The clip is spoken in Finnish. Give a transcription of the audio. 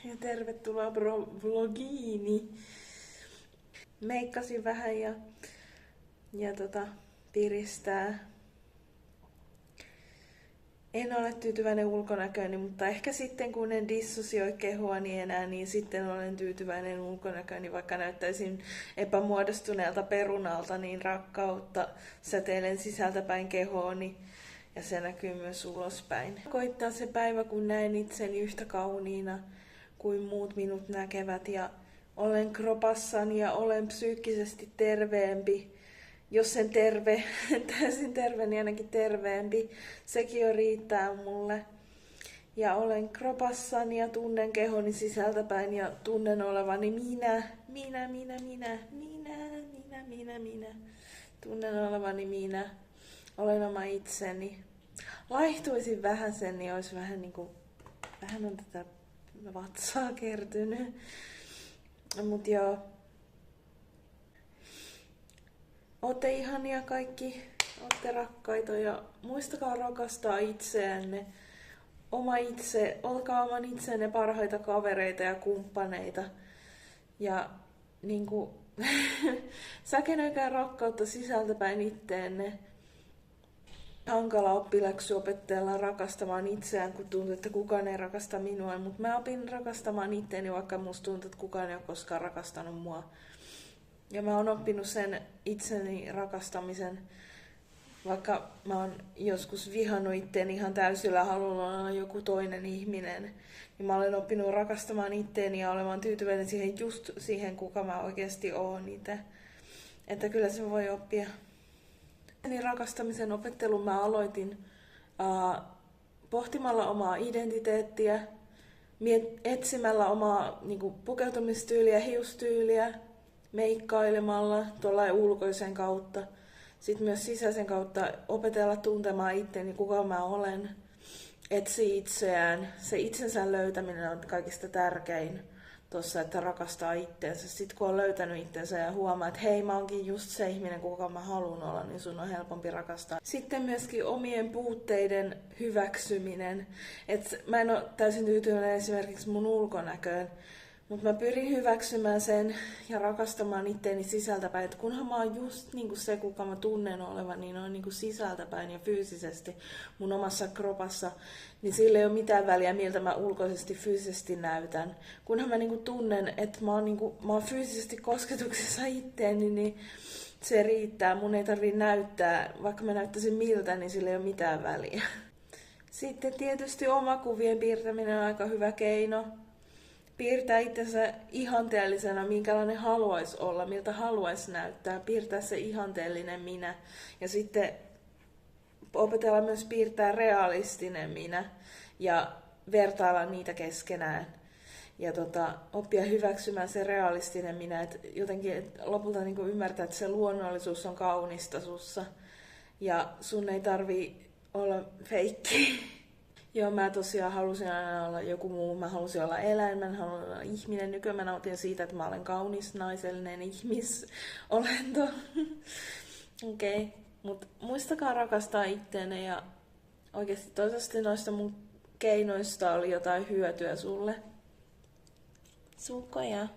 ja tervetuloa vlogiini. Meikkasin vähän ja piristää. En ole tyytyväinen ulkonäkööni, mutta ehkä sitten kun en dissosioi kehoani enää, niin sitten olen tyytyväinen ulkonäkööni, vaikka näyttäisin epämuodostuneelta perunalta, niin rakkautta säteilen sisältäpäin kehooni ja se näkyy myös ulospäin. Koittaa se päivä, kun näen itseni yhtä kauniina kuin muut minut näkevät ja olen kropassani ja olen psyykkisesti terveempi. Jos en täysin terve, niin ainakin terveempi. Sekin jo riittää mulle. Ja olen kropassani ja tunnen kehoni sisältäpäin ja tunnen olevani minä. Tunnen olevani minä. Olen oma itseni. Laihtuisin vähän sen, niin olisi vähän on tätä vatsaa kertynyt. Mut joo. Ootte ihania kaikki, ootte rakkaita ja muistakaa rakastaa itseänne. Olkaa oman itsenne parhaita kavereita ja kumppaneita. Ja säkenöikää rakkautta sisältäpäin itteenne. Hankala oppiläksy opetella rakastamaan itseään, kun tuntuu, että kukaan ei rakasta minua. Mutta mä opin rakastamaan itteeni, vaikka musta tuntuu, että kukaan ei ole koskaan rakastanut mua. Ja mä oon oppinut sen itseni rakastamisen, vaikka mä oon joskus vihannut itteeni ihan täysillä halulla olla joku toinen ihminen. Niin mä olen oppinut rakastamaan itteeni ja olemaan tyytyväinen siihen, kuka mä oikeasti oon itse. Että kyllä se voi oppia. Itseni rakastamisen opettelun mä aloitin pohtimalla omaa identiteettiä, etsimällä omaa pukeutumistyyliä, hiustyyliä, meikkailemalla tuollain ulkoisen kautta. Sitten myös sisäisen kautta opetella tuntemaan itteni, kuka mä olen. Etsi itseään. Se itsensä löytäminen on kaikista tärkein tuossa, että rakastaa itteensä. Sitten kun on löytänyt itsensä ja huomaa, että hei, mä oonkin just se ihminen, kuka mä haluan olla, niin sun on helpompi rakastaa. Sitten myöskin omien puutteiden hyväksyminen. Et mä en ole täysin tyytyväinen esimerkiksi mun ulkonäköön. Mutta mä pyrin hyväksymään sen ja rakastamaan itteeni sisältäpäin. Et kunhan mä oon just se, kuka mä tunnen olevan, niin on sisältäpäin ja fyysisesti mun omassa kropassa. Niin sillä ei ole mitään väliä, miltä mä ulkoisesti fyysisesti näytän. Kunhan mä tunnen, että mä oon fyysisesti kosketuksessa itteeni, niin se riittää. Mun ei tarvii näyttää, vaikka mä näyttäisin miltä, niin sillä ei ole mitään väliä. Sitten tietysti omakuvien piirtäminen on aika hyvä keino. Piirtää itsensä ihanteellisena, minkälainen haluaisi olla, miltä haluaisi näyttää. Piirtää se ihanteellinen minä. Ja sitten opetella myös piirtää realistinen minä ja vertailla niitä keskenään. Ja oppia hyväksymään se realistinen minä. Et jotenkin lopulta ymmärtää, että se luonnollisuus on kaunista sussa. Ja sun ei tarvii olla feikki. Joo, mä tosiaan halusin aina olla joku muu. Mä halusin olla eläin, mä halusin olla ihminen. Nykyään mä nautin siitä, että mä olen kaunis, naisellinen ihmisolento. Okei, mut muistakaa rakastaa itteenne ja oikeasti toivottavasti noista mun keinoista oli jotain hyötyä sulle. Sukkoja!